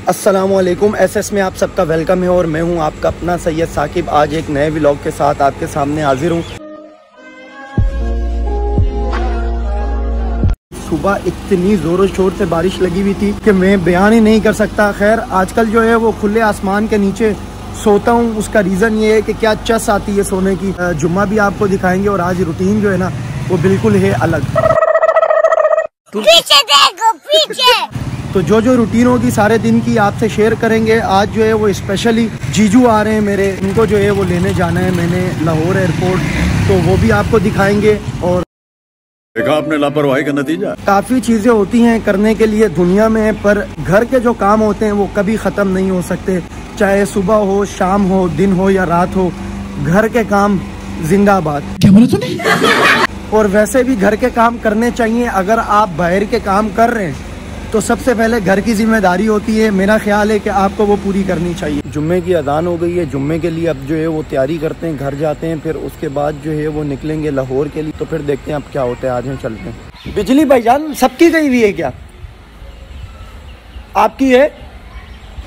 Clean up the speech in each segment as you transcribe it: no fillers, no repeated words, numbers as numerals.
अस्सलामुअलैकुम। एसएस में आप सबका वेलकम है और मैं हूं आपका अपना सैयद साकिब। आज एक नए व्लॉग के साथ आपके सामने हाजिर हूं। सुबह इतनी ज़ोरों शोर से बारिश लगी हुई थी कि मैं बयान ही नहीं कर सकता। खैर आजकल जो है वो खुले आसमान के नीचे सोता हूँ। उसका रीज़न ये है कि क्या चस आती है सोने की। जुम्मा भी आपको दिखाएंगे और आज रूटीन जो है ना वो बिल्कुल है अलग। पीछे देखो पीछे। तो जो रूटीन होगी सारे दिन की आपसे शेयर करेंगे। आज जो है वो स्पेशली जीजू आ रहे हैं मेरे, इनको जो है वो लेने जाना है मैंने लाहौर एयरपोर्ट, तो वो भी आपको दिखाएंगे। और देखा आपने लापरवाही का नतीजा। काफ़ी चीज़ें होती हैं करने के लिए दुनिया में, पर घर के जो काम होते हैं वो कभी ख़त्म नहीं हो सकते। चाहे सुबह हो, शाम हो, दिन हो या रात हो, घर के काम जिंदाबाद। क्या बोला तूने? और वैसे भी घर के काम करने चाहिए। अगर आप बाहर के काम कर रहे हैं तो सबसे पहले घर की जिम्मेदारी होती है। मेरा ख्याल है कि आपको वो पूरी करनी चाहिए। जुम्मे की अजान हो गई है। जुम्मे के लिए अब जो है वो तैयारी करते हैं, घर जाते हैं, फिर उसके बाद जो है वो निकलेंगे लाहौर के लिए। तो फिर देखते हैं अब क्या होता है। आज हम चलते हैं। बिजली भाईजान सबकी गई हुई है क्या? आपकी है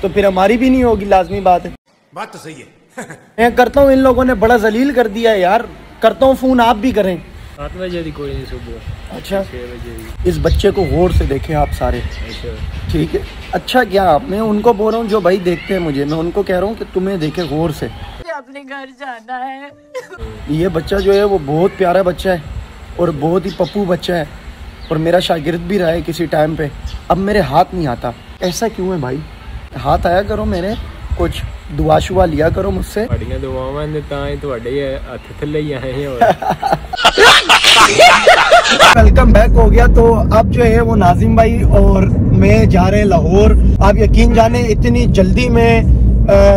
तो फिर हमारी भी नहीं होगी, लाजमी बात है। बात तो सही है। मैं करता हूँ, इन लोगों ने बड़ा जलील कर दिया है यार। करता हूँ फ़ोन, आप भी करें। 7 बजे की कोई नहीं, सुबह अच्छा 6 बजे। इस बच्चे को गौर से देखें आप सारे, अच्छा ठीक है? अच्छा क्या आप, मैं उनको बोल रहा हूँ जो भाई देखते हैं मुझे, मैं उनको कह रहा हूँ कि तुम्हें देखे गौर से। अपने घर जाना है। ये बच्चा जो है वो बहुत प्यारा बच्चा है और बहुत ही पप्पू बच्चा है और मेरा शागिर्द भी रहा है किसी टाइम पे। अब मेरे हाथ नहीं आता, ऐसा क्यों है भाई? हाथ आया करो मेरे, कुछ दुआ शुआ लिया करो मुझसे। दुआवां ने तां तुहाडे हथ थल्ले ही आए हैं। वेलकम बैक हो गया। तो अब जो है वो नाजिम भाई और मैं जा रहे हैं लाहौर। आप यकीन जाने इतनी जल्दी में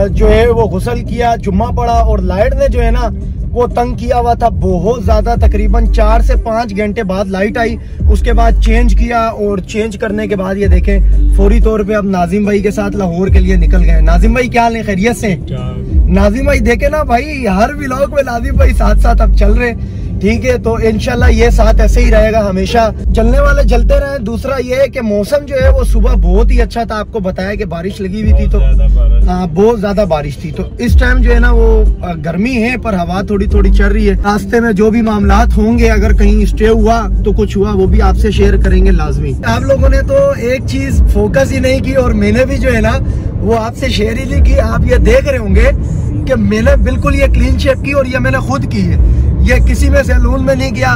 जो है वो गुस्ल किया, जुम्मा पड़ा और लाइट ने जो है ना वो तंग किया हुआ था बहुत ज्यादा। तकरीबन 4 से 5 घंटे बाद लाइट आई। उसके बाद चेंज किया और चेंज करने के बाद ये देखें फौरी तौर पे अब नाजिम भाई के साथ लाहौर के लिए निकल गए। नाजिम भाई क्या हाल है, खैरियत से? नाजिम भाई देखे ना भाई, हर व्लॉग में नाजिम भाई साथ साथ अब चल रहे, ठीक है? तो इंशाल्लाह ये साथ ऐसे ही रहेगा हमेशा, चलने वाले चलते रहे। दूसरा ये है कि मौसम जो है वो सुबह बहुत ही अच्छा था। आपको बताया कि बारिश लगी हुई थी, तो हाँ बहुत ज्यादा बारिश थी। तो इस टाइम जो है ना वो गर्मी है पर हवा थोड़ी थोड़ी चल रही है। रास्ते में जो भी मामलात होंगे, अगर कहीं स्टे हुआ तो कुछ हुआ, वो भी आपसे शेयर करेंगे लाजमी। आप लोगों ने तो एक चीज फोकस ही नहीं की और मैंने भी जो है ना वो आपसे शेयर ही नहीं की। आप ये देख रहे होंगे कि मैंने बिल्कुल ये क्लीन शेप की और ये मैंने खुद की है। ये किसी में सैलून में नहीं गया,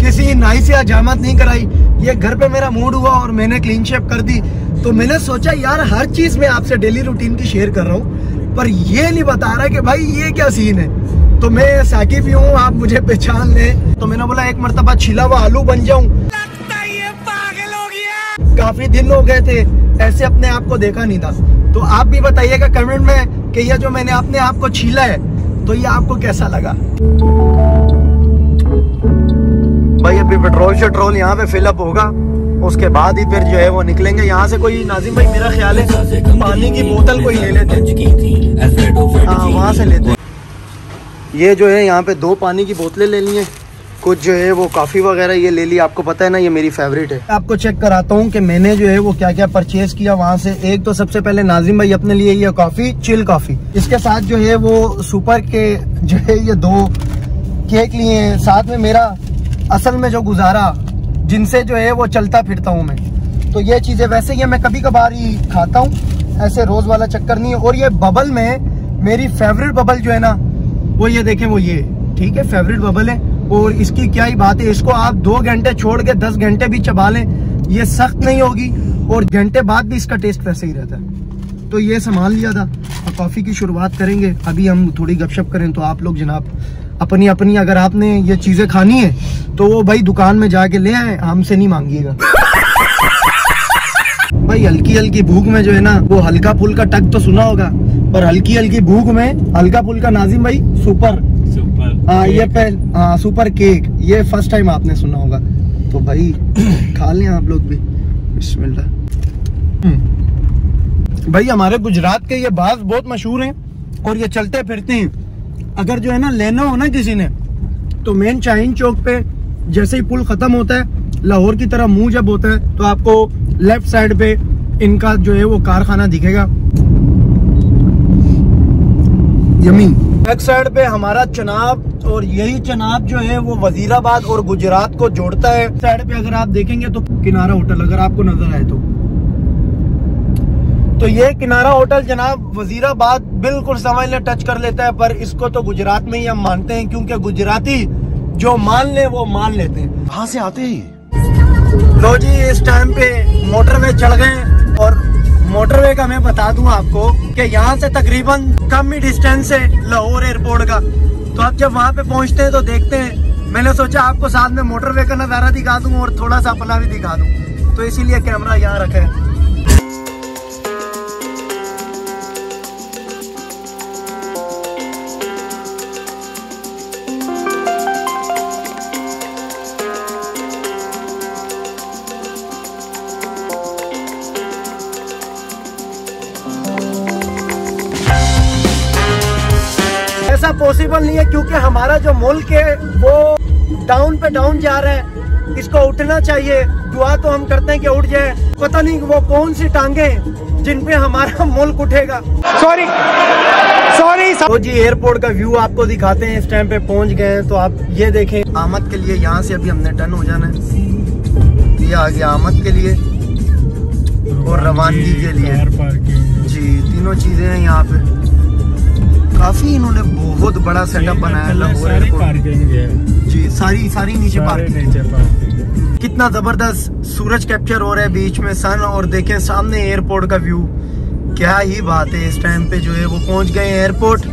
किसी नाई से हजामत नहीं कराई। ये घर पे मेरा मूड हुआ और मैंने क्लीन शेप कर दी। तो मैंने सोचा यार हर चीज में आपसे डेली रूटीन की शेयर कर रहा हूँ, पर ये नहीं बता रहा कि भाई ये क्या सीन है। तो मैं साकिब ही हूँ, आप मुझे पहचान लें। तो मैंने बोला एक मरतबा छिला हुआ आलू बन जाऊं। लगता है ये पागल हो गया। काफी दिन हो गए थे ऐसे अपने आप को देखा नहीं था। तो आप भी बताइएगा कमेंट में कि ये जो मैंने अपने आप को छीला है तो ये आपको कैसा लगा। भाई अभी पेट्रोल यहाँ पे फिलअप होगा, उसके बाद ही फिर जो है वो निकलेंगे यहाँ से। कोई नाजिम भाई मेरा ख्याल है पानी की बोतल कोई ले लेते हैं, हाँ वहाँ से लेते हैं। ये जो है यहाँ पे 2 पानी की बोतलें ले ली हैं, कुछ जो है वो कॉफ़ी वगैरह ये ले ली। आपको पता है ना ये मेरी फेवरेट है। आपको चेक कराता हूँ कि मैंने जो है वो क्या क्या परचेज किया वहाँ से। एक तो सबसे पहले नाजिम भाई अपने लिए ये कॉफ़ी, चिल कॉफ़ी। इसके साथ जो है वो सुपर के जो है ये 2 केक लिए हैं। साथ में मेरा असल में जो गुजारा जिनसे जो है वो चलता फिरता हूँ मैं, तो ये चीज़ें वैसे ये मैं कभी कभार ही खाता हूँ, ऐसे रोज़ वाला चक्कर नहीं है। और ये बबल में मेरी फेवरेट बबल जो है ना वो ये देखें, वो ये ठीक है फेवरेट बबल है। और इसकी क्या ही बात है, इसको आप 2 घंटे छोड़ के 10 घंटे भी चबा लें, ये सख्त नहीं होगी और घंटे बाद भी इसका टेस्ट वैसे ही रहता है। तो ये संभाल लिया था। और कॉफ़ी की शुरुआत करेंगे। अभी हम थोड़ी गपशप करें तो आप लोग जनाब अपनी अपनी, अगर आपने ये चीज़ें खानी है तो वो भाई दुकान में जाके ले आए, हमसे नहीं मांगिएगा। भाई हल्की हल्की भूख में जो है ना वो हल्का फुल्का टक तो सुना होगा, पर हल्की हल्की भूख में हल्का फुल्का नाजिम भाई सुपर हाँ ये हाँ सुपर केक, ये फर्स्ट टाइम आपने सुना होगा। तो भाई खा लें आप लोग भी, बिस्मिल्लाह। भाई हमारे गुजरात के ये बाज बहुत मशहूर हैं और ये चलते फिरते हैं। अगर जो है ना लेना हो ना किसी ने तो मेन शाहीन चौक पे जैसे ही पुल खत्म होता है लाहौर की तरफ मुंह जब होता है तो आपको लेफ्ट साइड पे इनका जो है वो कारखाना दिखेगा। यमी बैक साइड पे हमारा चनाब, और यही चनाब जो है वो वजीराबाद और गुजरात को जोड़ता है। साइड पे अगर आप देखेंगे तो किनारा होटल अगर आपको नजर आए तो ये किनारा होटल जनाब वजीराबाद बिल्कुल समझ ले टच कर लेता है, पर इसको तो गुजरात में ही हम मानते हैं, क्योंकि गुजराती जो मान ले वो मान लेते हैं। कहाँ से आते हैं? लो जी, इस टाइम पे मोटरवे चढ़ गए, और मोटरवे का मैं बता दूं आपको कि यहाँ से तकरीबन कम ही डिस्टेंस है लाहौर एयरपोर्ट का। तो अब जब वहाँ पे पहुँचते हैं तो देखते हैं, मैंने सोचा आपको साथ में मोटरवे का नज़ारा दिखा दूं और थोड़ा सा अपना भी दिखा दूं, तो इसीलिए कैमरा यहाँ रखा है। ऐसा पॉसिबल नहीं है, क्योंकि हमारा जो मुल्क है वो डाउन पे डाउन जा रहा है, इसको उठना चाहिए। दुआ तो हम करते हैं कि उठ जाए, पता नहीं वो कौन सी टांगे जिन पे हमारा मुल्क उठेगा। सॉरी तो जी एयरपोर्ट का व्यू आपको दिखाते हैं। इस टाइम पे पहुंच गए हैं, तो आप ये देखें। आमद के लिए यहाँ से अभी हमने टर्न हो जाना है, ये आ गया आमद के लिए और रवानगी के लिए जी, तीनों चीजें हैं यहाँ पे। काफी इन्होंने बहुत बड़ा सेटअप बनाया लाहौर एयरपोर्ट जी, सारी नीचे पार्किंग। कितना जबरदस्त सूरज कैप्चर हो रहा है बीच में सन, और देखें सामने एयरपोर्ट का व्यू, क्या ही बात है। इस टाइम पे जो है वो पहुंच गए एयरपोर्ट,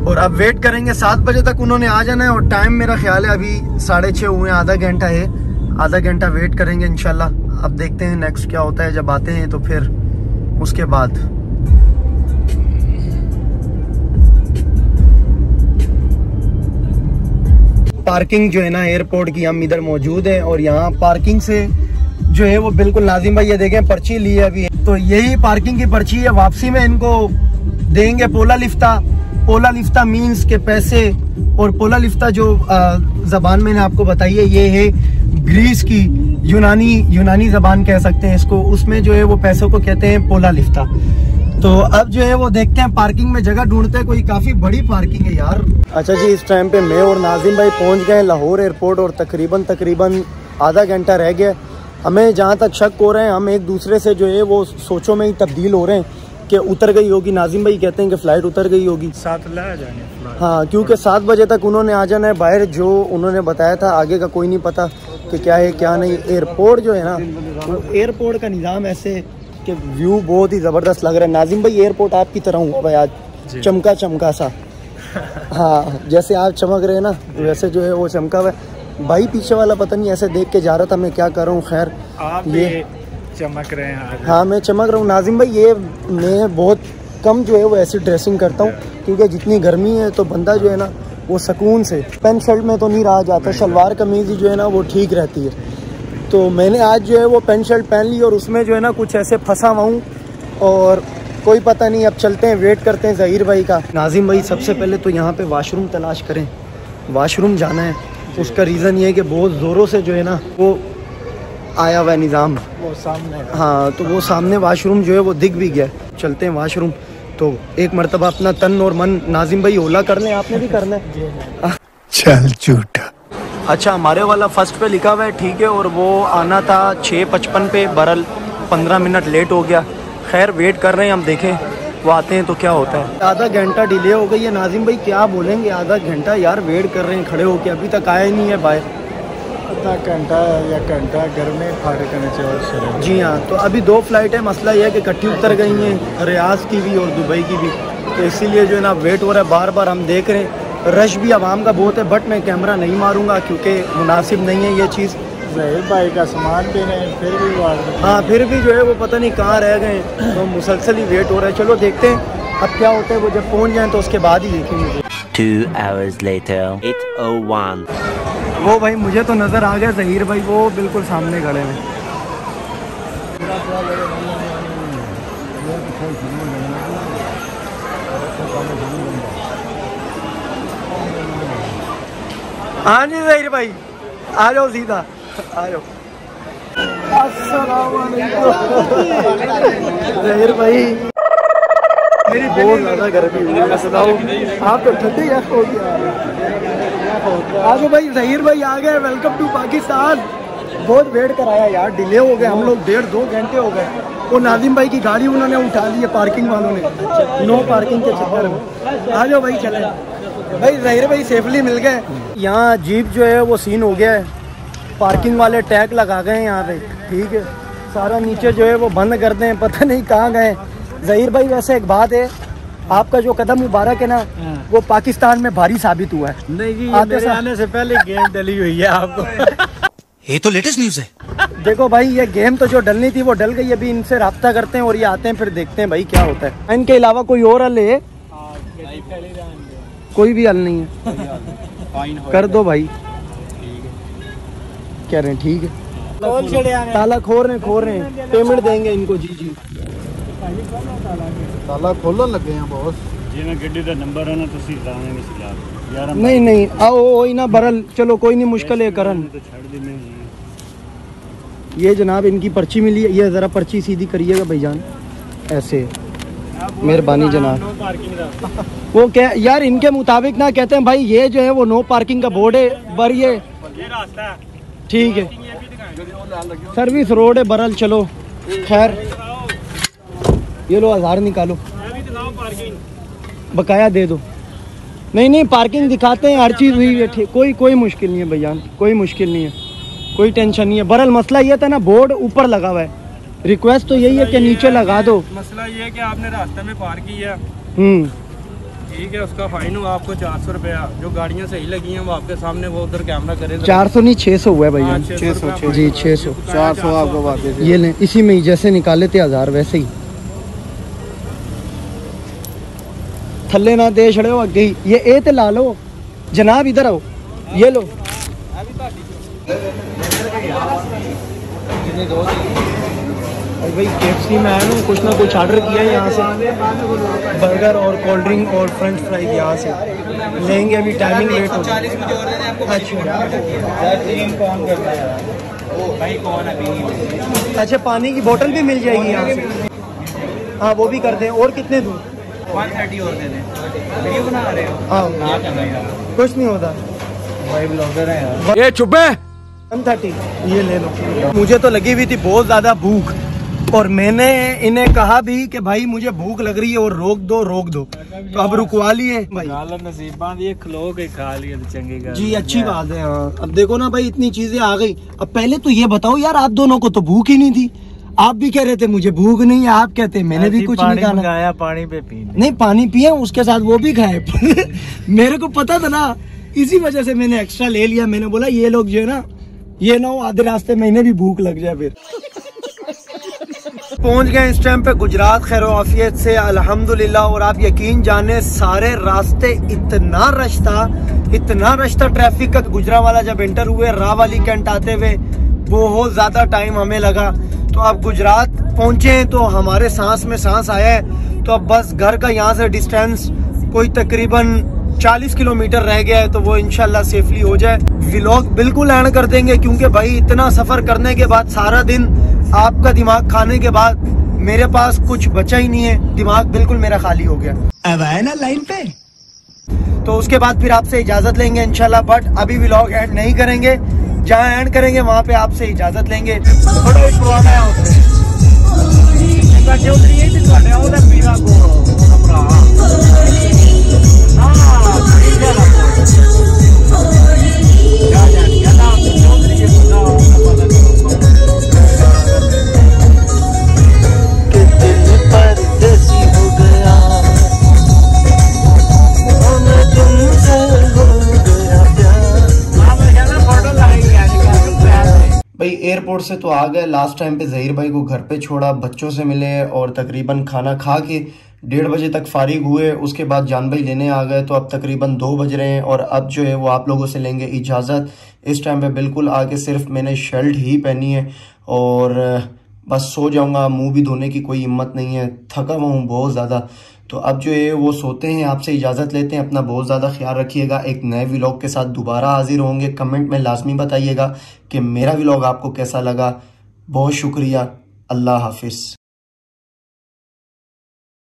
और अब वेट करेंगे 7 बजे तक उन्होंने आ जाना है। और टाइम मेरा ख्याल है अभी 6:30 हुए, आधा घंटा है, आधा घंटा वेट करेंगे इंशाल्लाह। अब देखते हैं नेक्स्ट क्या होता है। जब आते हैं तो फिर उसके बाद पार्किंग जो है ना एयरपोर्ट की, हम इधर मौजूद हैं। और यहाँ पार्किंग से जो है वो बिल्कुल नाजिम भाई ये देखें पर्ची ली है अभी, तो यही पार्किंग की पर्ची है। वापसी में इनको देंगे पोला लिफ्ता। पोला लिफ्ता मीन्स के पैसे, और पोला लिफ्ता जो जबान मैंने आपको बताई है ये है ग्रीस की, यूनानी जबान कह सकते हैं इसको, उसमें जो है वो पैसों को कहते हैं पोला लिफ्ता। तो अब जो है वो देखते हैं, पार्किंग में जगह ढूंढते हैं, कोई काफी बड़ी पार्किंग है यार। अच्छा जी, इस टाइम पे मैं और नाजिम भाई पहुंच गए लाहौर एयरपोर्ट, और तकरीबन आधा घंटा रह गया। हमें जहां तक शक हो रहे हैं, हम एक दूसरे से जो है वो सोचों में ही तब्दील हो रहे हैं कि उतर गई होगी। नाजिम भाई कहते हैं कि फ्लाइट उतर गई होगी, 7 ला जाने। हाँ, क्योंकि 7 बजे तक उन्होंने आ जाना है बाहर, जो उन्होंने बताया था। आगे का कोई नहीं पता कि क्या है क्या नहीं। एयरपोर्ट जो है ना, वो एयरपोर्ट का निज़ाम ऐसे कि व्यू बहुत ही ज़बरदस्त लग रहा है। नाजिम भाई एयरपोर्ट आपकी तरह हूँ भाई आज, चमका सा। हाँ, जैसे आप चमक रहे हैं ना, वैसे जो है वो चमका हुआ है। भाई पीछे वाला पता नहीं ऐसे देख के जा रहा था, मैं क्या कर रहा हूँ। खैर आप ये चमक रहे हैं। हाँ, मैं चमक रहा हूँ नाजिम भाई। ये मैं बहुत कम जो है वो ऐसी ड्रेसिंग करता हूँ, क्योंकि जितनी गर्मी है तो बंदा जो है ना वो सुकून से, पैंट शर्ट में तो नहीं रहा जाता, शलवार कमीज ही जो है ना वो ठीक रहती है। तो मैंने आज जो है वो पैंट शर्ट पहन ली, और उसमें जो है ना कुछ ऐसे फंसा हुआ हूँ, और कोई पता नहीं। अब चलते हैं, वेट करते हैं ज़हीर भाई का। नाजिम भाई सबसे पहले तो यहाँ पे वॉशरूम तलाश करें, वॉशरूम जाना है। उसका रीज़न ये है कि बहुत ज़ोरों से जो है ना वो आया हुआ है निज़ाम, वो सामने। हाँ, तो वो सामने वॉशरूम जो है वो दिख भी गया। चलते हैं वॉशरूम। तो एक मरतबा अपना तन और मन नाजिम भाई ओला कर लें, आपने भी करना है। चल झूठा। अच्छा, हमारे वाला फर्स्ट पे लिखा हुआ है, ठीक है, और वो आना था 6:55 पे, बहरहाल 15 मिनट लेट हो गया। खैर वेट कर रहे हैं, हम देखें वो आते हैं तो क्या होता है। आधा घंटा डिले हो गई है। नाजिम भाई क्या बोलेंगे, आधा घंटा यार वेट कर रहे हैं खड़े होके, अभी तक आया ही नहीं है भाई। आधा घंटा या घंटा घर में फाड़े करने चाहिए। जी हाँ, तो अभी 2 फ्लाइट है। मसला यह है कि इकट्ठी उतर गई हैं, रियाज की भी और दुबई की भी, तो इसीलिए जो है ना वेट हो रहा है। बार बार हम देख रहे हैं, रश भी आवाम का बहुत है, बट मैं कैमरा नहीं मारूंगा क्योंकि मुनासिब नहीं है ये चीज़। ज़हीर भाई का सामान भी नहीं, फिर भी हाँ, फिर भी जो है वो पता नहीं कहाँ रह गए, तो मुसलसल ही वेट हो रहा है। चलो देखते हैं अब क्या होता है, वो जब पहुँच जाएँ तो उसके बाद ही देखेंगे। 2 hours later, 8:01। वो भाई मुझे तो नज़र आ गया ज़हीर भाई, वो बिल्कुल सामने खड़े हैं। हाँ जी ज़हीर भाई, आ जाओ सीधा, आ जाओ। जहीर भाई मेरी बहुत ज्यादा गर्मी हुई है, मैं सुनाऊं आप तो ठंडे या हो गया। आगे भाई जहीर भाई आ गए, वेलकम टू पाकिस्तान। बहुत वेट कराया यार, डिले हो गए हम लोग, 1.5-2 घंटे हो गए। वो नाजिम भाई की गाड़ी उन्होंने उठा ली है पार्किंग वालों ने, नो पार्किंग के चक्कर में। आ जाओ भाई चले भाई, जहीर भाई सेफली मिल गए। यहाँ जीप जो है वो सीन हो गया है, पार्किंग वाले टैग लगा गए हैं यहाँ पे, ठीक है। सारा नीचे जो है वो बंद कर दें, पता नहीं कहाँ गए। जहीर भाई वैसे एक बात है, आपका जो कदम मुबारक है ना वो पाकिस्तान में भारी साबित हुआ है। नहीं जी, ये मेरे आने से पहले गेम डली हुई है आपको। ये तो लेटेस्ट न्यूज है। देखो भाई ये गेम तो जो डलनी थी वो डल गई, अभी इनसे राब्ता करते हैं और ये आते हैं फिर देखते हैं भाई क्या होता है। इनके अलावा कोई और हल है? कोई भी हल नहीं है, कर दो भाई। कह रहे हैं ठीक है, ताला खोल रहे हैं, पेमेंट देंगे इनको। जी जी ताला खोलन लगे हैं बॉस जी। मैं गड्डी का नंबर है ना तो यार नहीं आओ ना बरल, चलो कोई नहीं, मुश्किल है करन। ये जनाब इनकी पर्ची मिली है, ये ज़रा पर्ची सीधी करिएगा भाईजान, ऐसे मेहरबानी जनाब। वो क्या यार इनके मुताबिक ना कहते हैं भाई ये जो है वो नो पार्किंग का बोर्ड है, बर ये ठीक है, सर्विस रोड है बरल। चलो खैर, ये लो 1000 निकालो, बकाया दे दो। नहीं पार्किंग दिखाते हैं, हर चीज़ हुई है, कोई मुश्किल नहीं है भैया, कोई मुश्किल नहीं है, कोई टेंशन नहीं है। बहरहाल मसला ये था ना, बोर्ड ऊपर लगा हुआ है, रिक्वेस्ट तो यही है कि नीचे लगा दो। मसला ये है कि आपने रास्ते में पार्क किया, ठीक है, उसका फाइन हुआ आपको 400 रुपया। जो गाड़ियाँ सही लगी हैं वो आपके सामने, वो उधर कैमरा करे। 400 नहीं 600 हुआ है भैया, 600 जी 600 400 आपको वापस ये लें, इसी में ही जैसे निकाले थे 1000 वैसे ही थल्ले ना दे छड़े हो अगे ही। ये ए ते ला लो जनाब, इधर आओ, ये लो। और भाई KFC में आया ना, कुछ ना कुछ ऑर्डर किया है यहाँ से, बर्गर और कोल्ड ड्रिंक और फ्रेंच फ्राई यहाँ से लेंगे। अभी टाइमिंग लेट हो गई। अच्छा पानी की बोतल भी मिल जाएगी यहाँ से? हाँ वो भी कर दें। और कितने दूँ? 130 और दे दें। वीडियो बना रहे हो? हाँ कुछ नहीं होता भाई, ब्लॉगर है यार। ये चुप्पे 130 ये ले लो। मुझे तो लगी हुई थी बहुत ज़्यादा भूख, और मैंने इन्हें कहा भी कि भाई मुझे भूख लग रही है और रोक दो, तो अब रुकवा लिए भाई। नसीबा ये खलो के खा लिए तो चंगी जी अच्छी बात है। हाँ अब देखो ना भाई, इतनी चीजें आ गई। अब पहले तो ये बताओ यार, आप दोनों को तो भूख ही नहीं थी, आप भी कह रहे थे मुझे भूख नहीं है, आप कहते मैंने भी कुछ नहीं खाना। पानी पे पी नहीं, पानी पिए उसके साथ वो भी खाए। मेरे को पता था ना, इसी वजह से मैंने एक्स्ट्रा ले लिया। मैंने बोला ये लोग जो है ना, ये ना हो आधे रास्ते में इन्हें भी भूख लग जाए। फिर पहुंच गए इस टाइम पे गुजरात खैर आफियत से अल्हम्दुलिल्लाह। और आप यकीन जाने सारे रास्ते इतना रश था ट्रैफिक का। गुजरावाला जब एंटर हुए, रावाली कैंट आते हुए बहुत ज्यादा टाइम हमें लगा। तो अब गुजरात पहुंचे हैं तो हमारे सांस में सांस आया है। तो अब बस घर का यहाँ से डिस्टेंस कोई तकरीबन 40 किलोमीटर रह गया है, तो वो इंशाल्लाह सेफली हो जाए। व्लॉग बिल्कुल एंड कर देंगे, क्योंकि भाई इतना सफर करने के बाद, सारा दिन आपका दिमाग खाने के बाद मेरे पास कुछ बचा ही नहीं है, दिमाग बिल्कुल मेरा खाली हो गया। अब आए ना लाइन पे, तो उसके बाद फिर आपसे इजाजत लेंगे इंशाल्लाह। बट अभी व्लॉग एंड नहीं करेंगे, जहाँ एंड करेंगे वहाँ पे आपसे इजाजत लेंगे। भाई एयरपोर्ट से तो आ गए, लास्ट टाइम पे जहीर भाई को घर पे छोड़ा, बच्चों से मिले और तकरीबन खाना खा के 1:30 बजे तक फारिग हुए। उसके बाद जान भाई लेने आ गए, तो अब तकरीबन 2 बज रहे हैं। और अब जो है वो आप लोगों से लेंगे इजाज़त। इस टाइम पे बिल्कुल आके सिर्फ मैंने शर्ट ही पहनी है और बस सो जाऊंगा, मुंह भी धोने की कोई हिम्मत नहीं है, थका हुआ हूँ बहुत ज़्यादा। तो अब जो है वो सोते हैं, आपसे इजाज़त लेते हैं। अपना बहुत ज़्यादा ख्याल रखिएगा। एक नए व्लॉग के साथ दोबारा हाजिर होंगे। कमेंट में लाजमी बताइएगा कि मेरा व्लॉग आपको कैसा लगा। बहुत शुक्रिया। अल्लाह हाफिज़।